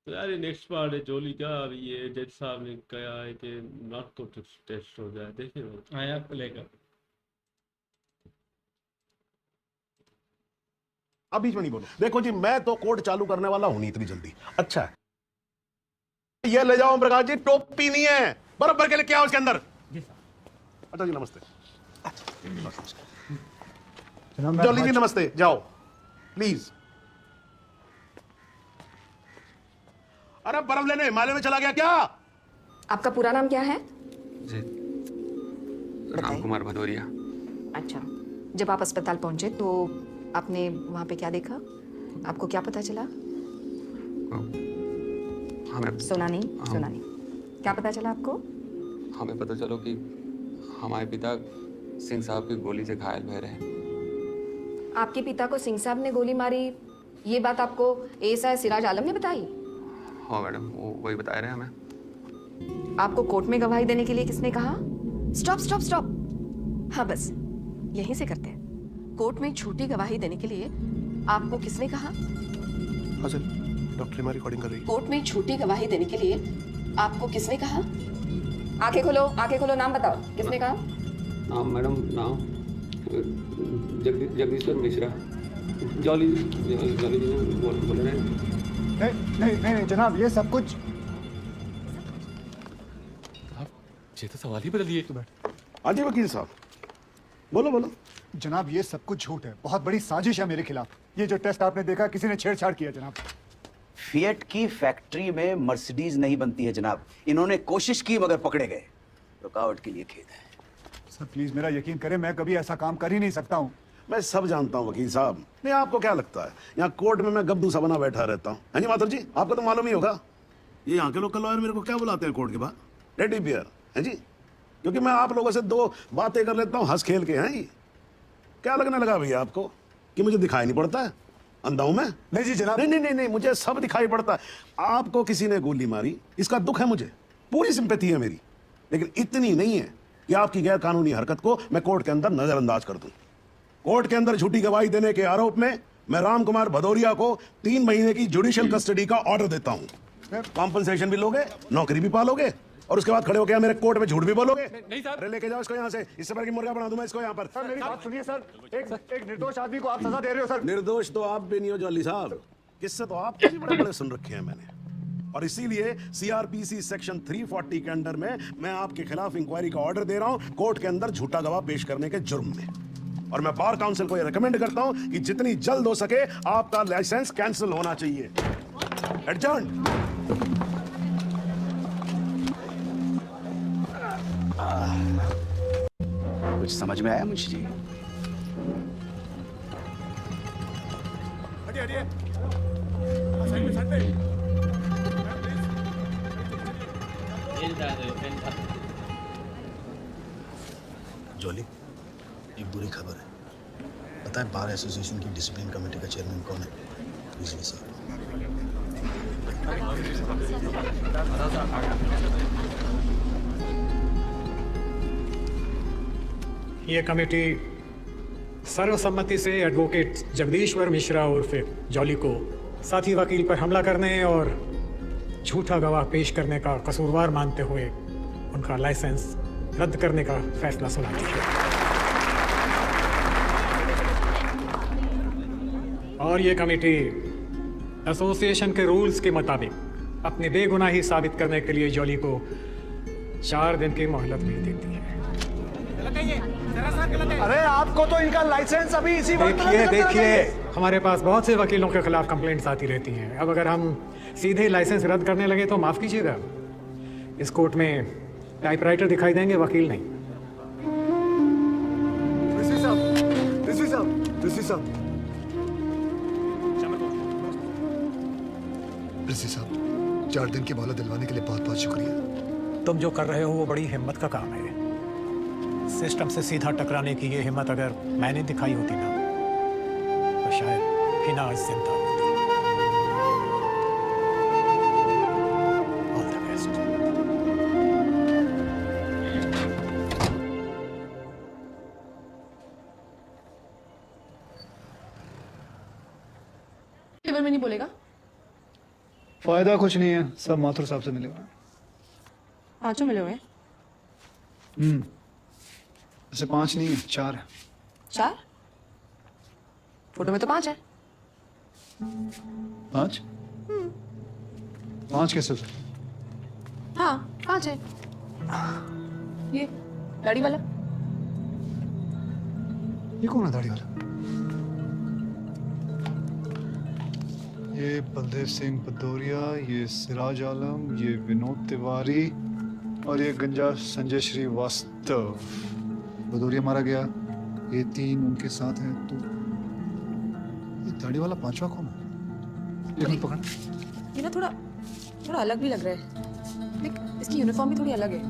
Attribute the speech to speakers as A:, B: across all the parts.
A: तो यार ये नेक्स्ट पार्ट है जोली का। अभी ये जज साहब ने कहा है कि नॉट तो टेस्ट हो जाए, देखिए भाई।
B: हाँ यार प्ले कर।
C: अब बीच में नहीं बोलो। देखो जी, मैं तो कोर्ट चालू करने वाला हूं नहीं इतनी जल्दी। अच्छा है, ये ले जाओ प्रकाश जी, टोपी नहीं है बराबर के लिए, क्या है उसके अंदर?
B: जी साहब।
C: अच्छा जी, नमस्ते।
D: जनाब मैं
C: जॉली जी नमस्ते, जाओ प्लीज। अरे बर्फ लेने हिमालय में चला गया क्या?
E: आपका पूरा नाम क्या है?
F: जी, राम
E: बताइए।
F: कुमार भदौरिया।
E: अच्छा, जब आप अस्पताल पहुंचे तो आपने वहां पे क्या देखा? आपको क्या पता चला?
F: हमें
E: सुना नहीं? सुना नहीं। क्या पता चला आपको?
F: हमें पता चलो कि हमारे पिता सिंह साहब की गोली से घायल भय रहे।
E: आपके पिता को सिंह साहब ने गोली मारी, ये बात आपको एएसआई सिराज आलम ने बताई?
F: हाँ मैडम, वो वही बता रहे हैं हमें।
E: आपको कोर्ट में गवाही देने के लिए किसने कहा? Stop stop stop. हाँ बस यहीं से करते हैं। कोर्ट में झूठी गवाही देने के लिए आपको किसने कहा?
C: हाँ सर, डॉक्टर हमारी रिकॉर्डिंग कर रही है।
E: कोर्ट में झूठी गवाही देने के लिए आपको किसने कहा? आंखें खोलो, आंखें खोलो, नाम बताओ, किसने कहा?
F: नाम मैडम, नाम जगदीश्वर मिश्रा। जॉली जॉली जी बोल रहे हैं।
D: नहीं जनाब, ये सब कुछ
F: ये तो सवाल ही बदल दिए।
C: हाँ जी वकील साहब, बोलो बोलो।
D: जनाब ये सब कुछ झूठ है, बहुत बड़ी साजिश है मेरे खिलाफ। ये जो टेस्ट आपने देखा, किसी ने छेड़छाड़ किया जनाब।
G: फिएट की फैक्ट्री में मर्सिडीज नहीं बनती है जनाब। इन्होंने कोशिश की मगर पकड़े गए। रुकावट के लिए खेद है।
D: सर प्लीज मेरा यकीन करें, मैं कभी ऐसा काम कर ही नहीं सकता हूँ।
C: मैं सब जानता हूँ वकील साहब। नहीं, आपको क्या लगता है यहाँ कोर्ट में मैं गब्दू सा बना बैठा रहता हूँ? हाँ जी माधव जी, आपको तो मालूम ही होगा ये यहाँ के लोकल लॉयर मेरे को क्या बुलाते हैं कोर्ट के बाहर? टेडी बियर है जी, क्योंकि मैं आप लोगों से दो बातें कर लेता हूँ हंस खेल के। हैं जी, क्या लगने लगा भैया आपको कि मुझे दिखाई नहीं पड़ता है? अंधा हूं मैं?
D: नहीं जी जनाब।
C: नहीं, मुझे सब दिखाई पड़ता है। आपको किसी ने गोली मारी, इसका दुख है मुझे, पूरी सिंपैथी है मेरी, लेकिन इतनी नहीं है कि आपकी गैर कानूनी हरकत को मैं कोर्ट के अंदर नजरअंदाज कर दूं। कोर्ट के अंदर झूठी गवाही देने के आरोप में मैं राम कुमार भदौरिया को 3 महीने की जुडिशियल कस्टडी का ऑर्डर देता हूं। कॉम्पनसेशन भी लोगे, नौकरी भी पालोगे, और उसके बाद खड़े होकर मेरे कोर्ट में झूठ भी बोलोगे।
B: नहीं साहब।
C: अरे लेके जाओ इसको यहाँ से, इससे बड़ा की मुर्गा बना दूं मैं इसको यहाँ पर।
D: सर मेरी बात सुनिए सर, एक निर्दोष आदमी को आप सजा दे रहे हो सर।
C: निर्दोष तो आप भी नहीं हो जॉली साहब, किससे तो आप भी बड़े बड़े सुन रखे हैं मैंने, और इसीलिए सीआरपीसी सेक्शन 340 के अंडर में मैं आपके खिलाफ इंक्वायरी का ऑर्डर दे रहा हूं कोर्ट के अंदर झूठा गवाह पेश करने के जुर्म में। और मैं बार काउंसिल को यह रिकमेंड करता हूं कि जितनी जल्द हो सके आपका लाइसेंस कैंसिल होना चाहिए। एडजर्न।
G: कुछ समझ में आया मुझे जी?
H: जॉली, एक बुरी खबर है। पता है बार एसोसिएशन की डिसिप्लिन कमेटी का चेयरमैन कौन है? रिजवी साहब।
I: ये कमेटी सर्वसम्मति से एडवोकेट जगदीश्वर मिश्रा उर्फ जॉली को साथी वकील पर हमला करने और झूठा गवाह पेश करने का कसूरवार मानते हुए उनका लाइसेंस रद्द करने का फैसला सुनाती है। और ये कमेटी एसोसिएशन के रूल्स के मुताबिक अपनी बेगुनाही साबित करने के लिए जॉली को 4 दिन की मोहलत भी देती है।
D: अरे आपको तो इनका लाइसेंस अभी इसी वक्त
I: देखिए हमारे पास बहुत से वकीलों के खिलाफ कंप्लेंट्स आती रहती हैं। अब अगर हम सीधे लाइसेंस रद्द करने लगे तो माफ कीजिएगा, इस कोर्ट में टाइपराइटर दिखाई देंगे, वकील नहीं।
H: प्रिंसी साहब, 4 दिन की मोहलत दिलवाने के लिए बहुत बहुत शुक्रिया।
I: तुम जो कर रहे हो वो बड़ी हिम्मत का काम है। सिस्टम से सीधा टकराने की ये हिम्मत अगर मैंने दिखाई होती ना तो शायद हिना आज जिंदा होती। All the best.
E: फेवर में नहीं बोलेगा?
D: फायदा कुछ नहीं है, सब माथुर साहब से मिले हुए हैं।
E: पांचों मिले हुए हैं?
D: ऐसे 5 नहीं है, 4 है।
E: 4? फोटो में तो 5 है।
D: 5? 5 कैसे हो सकता?
E: हाँ 5 है। ये दाढ़ी वाला।
D: ये कौन है दाढ़ी वाला? ये बलदेव सिंह भदौरिया, ये सिराज आलम, ये विनोद तिवारी और ये गंजा संजय श्रीवास्तव। भदौरिया मारा गया, ये 3 उनके साथ हैं। तो ये दाढ़ी वाला 5वां कौन है? एक मिनट पकड़।
E: ये ना थोड़ा अलग भी लग रहा है। देख, इसकी यूनिफॉर्म भी थोड़ी अलग है।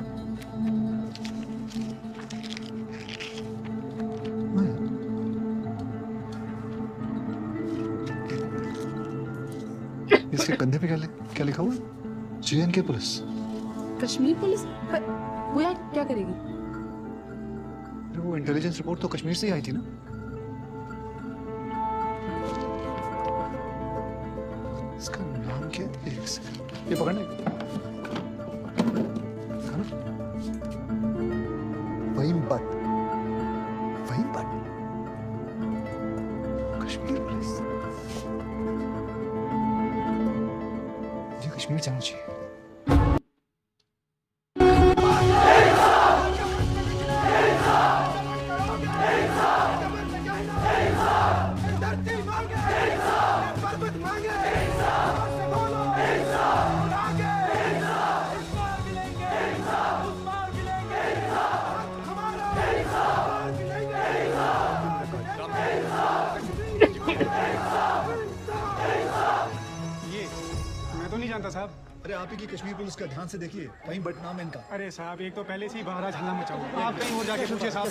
D: इसके कंधे पे क्या लिखा हुआ है? JNK police.
E: कश्मीर पुलिस? पर वो यहाँ क्या करेगी?
D: अरे वो इंटेलिजेंस रिपोर्ट तो कश्मीर से ही आई थी ना। इसका नाम क्या है? एक सेकंड, ये पकड़ना। वहीम भट्ट। कश्मीर पुलिस। ये कश्मीर जाना चाहिए।
I: मैं तो नहीं जानता साहब।
D: अरे आप ही की कश्मीर पुलिस का, ध्यान से देखिए, वहीं भट्ट नाम है इनका।
I: अरे साहब, एक तो पहले से ही बहराज हल्ला मचा हुआ है। आप कहीं और जाके पूछिए साहब।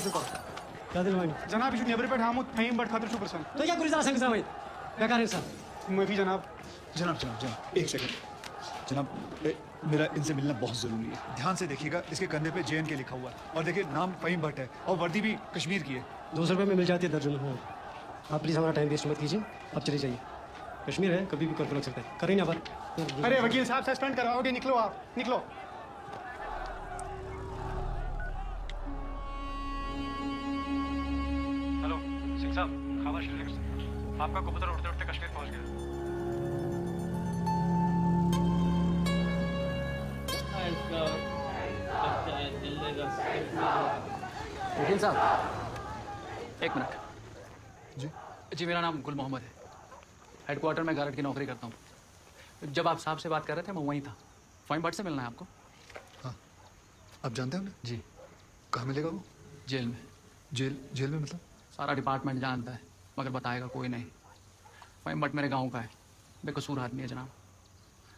I: जनाब यू नेवर पेट हामुद फहीम बट खातिर शुपर्सन।
B: तो क्या पुलिस आ सकता है बेकार है साहब।
I: माफी जनाब।
D: जनाब एक सेकंड। जनाब मेरा इनसे मिलना बहुत ज़रूरी है। ध्यान से देखिएगा, इसके कंधे पे JNK लिखा हुआ है और देखिए नाम फहीम भट्ट है और वर्दी भी कश्मीर की है।
B: 200 रुपये में मिल जाती है दर्जन। आप प्लीज़ हमारा टाइम वेस्ट मत कीजिए, आप चले जाइए। कश्मीर है, कभी भी कर लग सकता है। करें ना बात।
I: अरे वकील साहब सस्पेंड कराओगे? निकलो आप, निकलो। हेलो सिंह साहब, खबर श्रीनगर से। आपका कबूतर उड़ते उड़ते कश्मीर पहुंच गया।
F: वकील साहब, एक मिनट। जी मेरा नाम गुल मोहम्मद है। हेडक्वार्टर में गार्ड की नौकरी करता हूँ। जब आप साहब से बात कर रहे थे मैं वहीं था। फहीम भट्ट से मिलना है आपको?
D: हाँ, आप जानते हो ना?
F: जी।
D: कहाँ मिलेगा वो?
F: जेल में।
D: जेल में मतलब?
F: सारा डिपार्टमेंट जानता है मगर बताएगा कोई नहीं। फहीम भट्ट मेरे गाँव का है, बेकसूर आदमी है जनाब।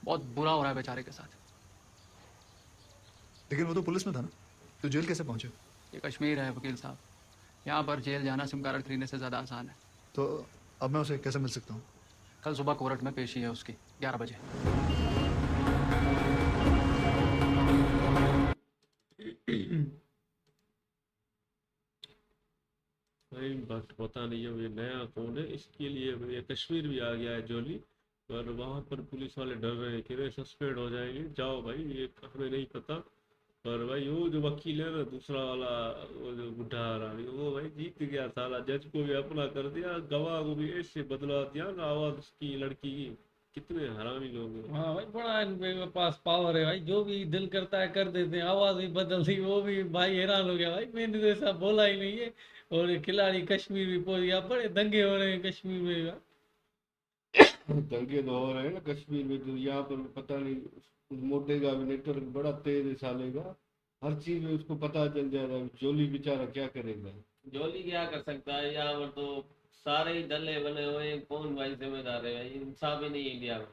F: बहुत बुरा हो रहा है बेचारे के साथ।
D: लेकिन वो तो पुलिस में था ना, तो जेल कैसे पहुंचे?
F: ये कश्मीर है वकील साहब, यहाँ पर जेल जाना सिम कार्ड खरीदने से ज़्यादा आसान है।
D: तो अब मैं उसे कैसे मिल सकता हूँ?
F: कल सुबह कोर्ट में पेशी है उसकी 11 बजे।
A: नहीं बट पता नहीं अब ये नया कौन है, इसके लिए अब ये कश्मीर भी आ गया है जोली। पर वहाँ पर पुलिस वाले डर रहे हैं कि रे सस्पेंड हो जाएंगे। जाओ भाई, ये हमें नहीं पता। पर भाई वो जो वकील है ना, दूसरा वाला, वो जो बुढ़ा हरामी, वो भाई जीत गया। साला जज को भी अपना कर दिया, गवाह को भी ऐसे बदला दिया ना आवाज उसकी लड़की की। कितने हरामी लोग हैं।
J: हाँ भाई, बड़ा इनके पास पावर है भाई। जो भी दिल करता है कर देते हैं। आवाज भी बदल दी, वो भी भाई हैरान हो गया भाई, मैंने तो ऐसा बोला ही नहीं है। और ये खिलाड़ी कश्मीर भी पहुंच गया। बड़े दंगे हो रहे हैं कश्मीर में भाई।
A: दंगे तो हो रहे हैं ना कश्मीर में। तो यहाँ पर पता नहीं, मोटे का भी नेटवर्क बड़ा तेज है साले का। हर चीज में उसको पता चल जा रहा है। जोली बेचारा क्या करेगा?
J: जोली क्या कर सकता है? यहाँ पर तो सारे ही दल्ले बने हुए हैं। कौन भाई जिम्मेदार है भाई? इंसाफ ही नहीं है इंडिया में।